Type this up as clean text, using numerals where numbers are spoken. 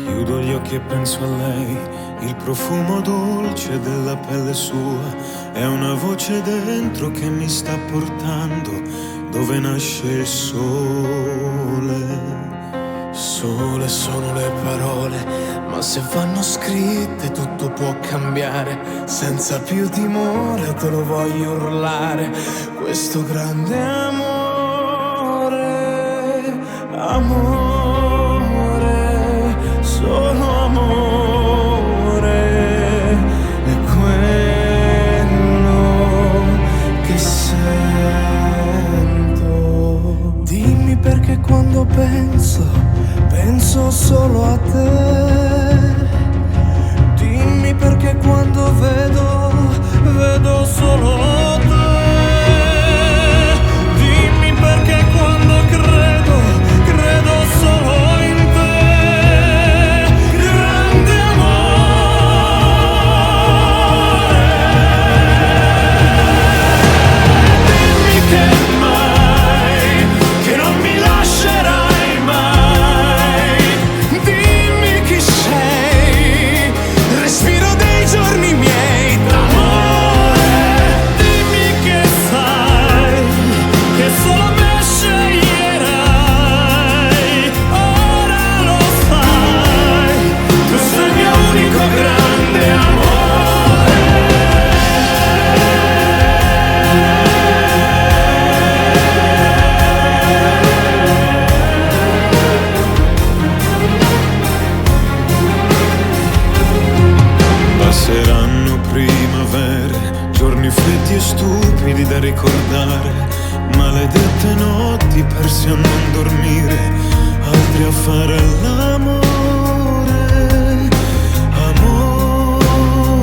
Chiudo gli occhi e penso a lei, il profumo dolce della pelle sua, è una voce dentro che mi sta portando dove nasce il sole. Sole sono le parole, ma se vanno scritte tutto può cambiare. Senza più timore te lo voglio urlare, questo grande amore, amore, solo amore, è quello che sento. Dimmi perché quando penso solo a te. Dimmi perché quando vedo solo te. Dimmi perché quando credo solo in te. Grande amore. Dimmi che mai, che non mi lascerai mai. Dimmi chi sei, respiro dei giorni miei d'amore. Dimmi che sai, che solo me sceglierai. Ora lo sai, tu sei il mio unico grande amore. Passeranno primavere, giorni freddi e stupidi da ricordare, maledette notti persi a non dormire, altri a fare l'amore, amore,